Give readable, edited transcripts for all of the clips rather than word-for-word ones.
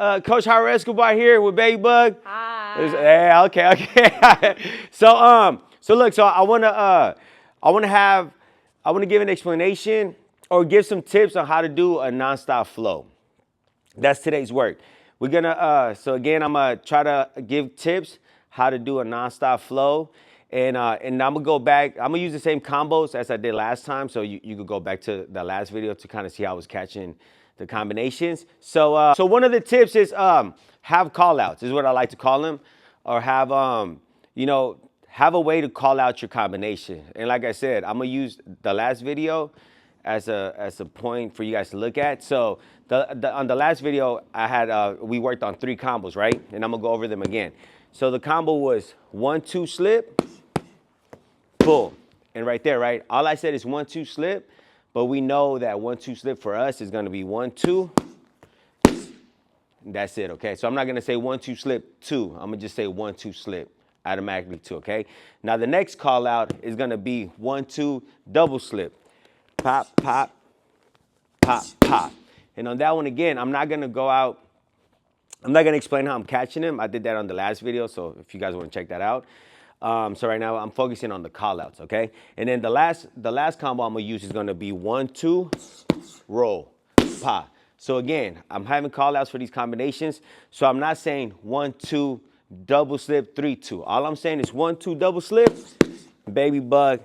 Coach Howard Escobar here with Baby Bug. Hi. Yeah, okay. So look, so I wanna give an explanation or give some tips on how to do a nonstop flow. That's today's work. We're gonna so again, I'm gonna try to give tips how to do a nonstop flow. And I'm gonna go back. I'm gonna use the same combos as I did last time, so you could go back to the last video to kind of see how I was catching the combinations. So one of the tips is have call outs, is what I like to call them, or have have a way to call out your combination. And like I said, I'm gonna use the last video as a point for you guys to look at. So on the last video, I had we worked on 3 combos, right? And I'm gonna go over them again. So the combo was 1-2 slip, boom, and right there, right? All I said is 1-2 slip, but we know that 1-2 slip for us is gonna be 1-2. That's it, okay? So I'm not gonna say 1-2 slip 2. I'm gonna just say 1-2 slip, automatically 2, okay? Now the next call out is gonna be 1-2 double slip. Pop, pop, pop, pop. And on that one again, I'm not gonna go out, I'm not gonna explain how I'm catching them. I did that on the last video, so if you guys wanna check that out. So right now I'm focusing on the call outs, okay? And then the last combo I'm gonna use is gonna be 1-2 roll, pop. So again, I'm having call outs for these combinations. So I'm not saying 1-2 double slip 3-2. All I'm saying is 1-2 double slip, Baby Bug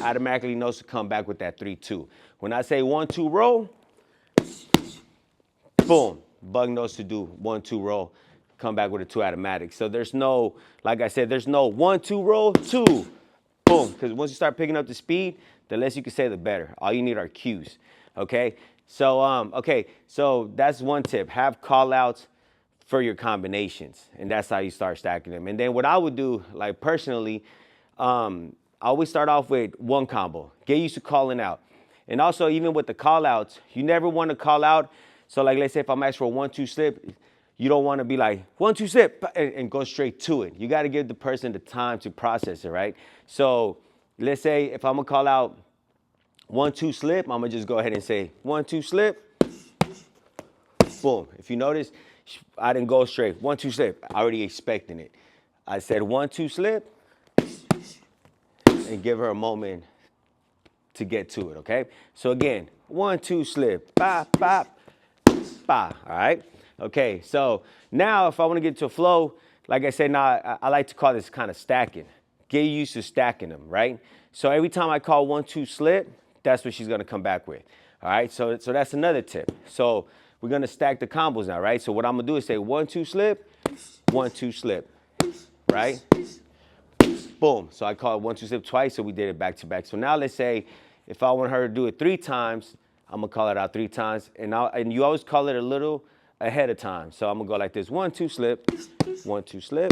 automatically knows to come back with that 3-2. When I say 1-2 roll, boom, Bug knows to do 1-2 roll, come back with a 2 automatic. So there's no, like I said, there's no 1-2 roll, 2, boom. Because once you start picking up the speed, the less you can say, the better. All you need are cues, okay? So that's one tip. Have call outs for your combinations, and that's how you start stacking them. And then what I would do, like personally, I always start off with one combo. Get used to calling out. And also, even with the call outs, you never want to call out. So like, let's say if I'm asked for a 1-2 slip, you don't want to be like 1-2 slip and go straight to it. You got to give the person the time to process it, right? So let's say if I'm gonna call out 1-2 slip, I'm gonna just go ahead and say 1-2 slip, boom. If you notice, I didn't go straight. 1-2 slip, already expecting it. I said 1-2 slip and give her a moment to get to it, okay? So again, 1-2 slip, bop, bop, bop, all right? Okay, so now if I wanna get to a flow, like I said, now I like to call this kind of stacking. Get used to stacking them, right? So every time I call 1-2 slip, that's what she's gonna come back with, all right? So that's another tip. So we're gonna stack the combos now, right? So what I'm gonna do is say 1-2 slip, 1-2 slip, right? Boom, so I call it 1-2 slip twice, so we did it back to back. So now let's say if I want her to do it 3 times, I'm gonna call it out 3 times, and you always call it a little ahead of time. So I'm gonna go like this: 1-2 slip, 1-2 slip,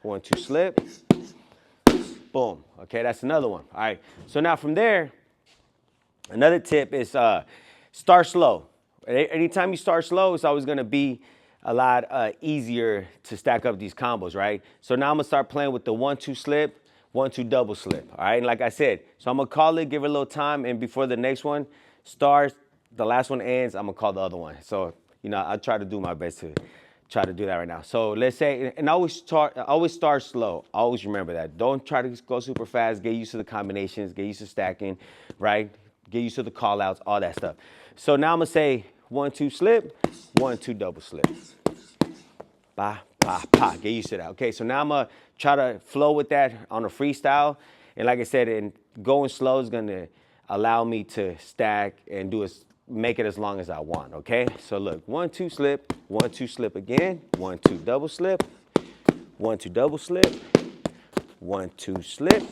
1-2 slip, boom. Okay, that's another one. All right. So now from there, another tip is start slow. Anytime you start slow, it's always gonna be a lot easier to stack up these combos, right? So now I'm gonna start playing with the 1-2 slip, 1-2 double slip, all right? And like I said, so I'm gonna call it, give it a little time, and before the next one starts, the last one ends, I'm gonna call the other one. So, I try to do my best to try to do that right now. So let's say, and always start slow. Always remember that. Don't try to go super fast. Get used to the combinations, get used to stacking, right? Get used to the call outs, all that stuff. So now I'm gonna say 1-2 slip, 1-2 double slip. Ba, ba, ba. Get used to that. Okay, so now I'm gonna try to flow with that on a freestyle. And like I said, and going slow is gonna allow me to stack and make it as long as I want, okay? So look, 1-2 slip, 1-2 slip again, 1-2 double slip, 1-2 double slip, 1-2 slip,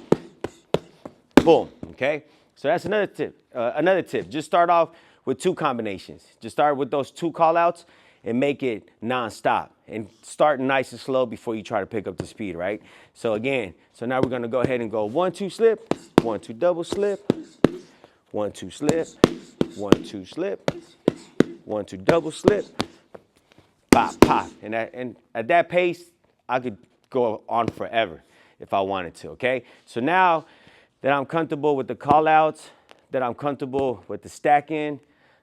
boom, okay? So that's another tip. Just start off with 2 combinations. Just start with those 2 call outs and make it non-stop. And start nice and slow before you try to pick up the speed, right? So again, so now we're gonna go ahead and go 1-2 slip, 1-2 double slip, 1-2 slip, 1-2 slip, 1-2 double slip, pop, pop. And at that pace, I could go on forever if I wanted to, okay? So now that I'm comfortable with the call outs, that I'm comfortable with the stacking,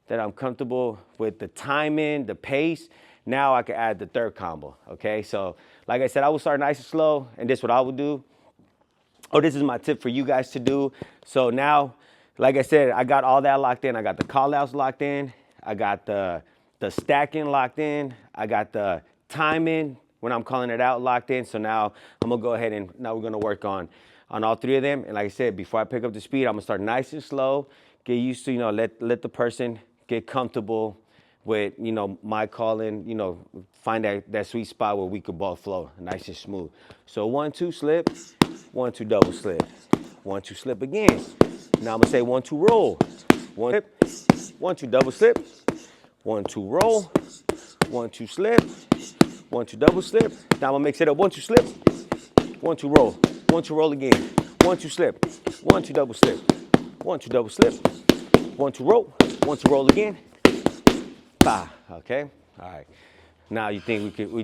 that I'm comfortable with the timing, the pace, now I can add the third combo, okay? So like I said, I will start nice and slow, and this is what I would do. Oh, this is my tip for you guys to do. So now, like I said, I got all that locked in. I got the call outs locked in. I got the stacking locked in. I got the timing when I'm calling it out locked in. So now I'm gonna go ahead and now we're gonna work on all three of them. And like I said, before I pick up the speed, I'm gonna start nice and slow, get used to, let the person get comfortable with, my calling, find that sweet spot where we could both flow nice and smooth. So 1, 2, slip, 1, 2, double slip, 1, 2, slip again. Now I'm gonna say 1, 2, roll, 1, slip, 1, 2, double slip, 1, 2, roll, 1, 2, slip, 1, 2, double slip. Now I'm gonna mix it up. 1, 2, slip, 1, 2, roll, 1, 2, roll again, 1, 2, slip, 1, 2, double slip, 1, 2, double slip, 1, 2, roll, 1, 2, roll again. Okay, all right. Now you think we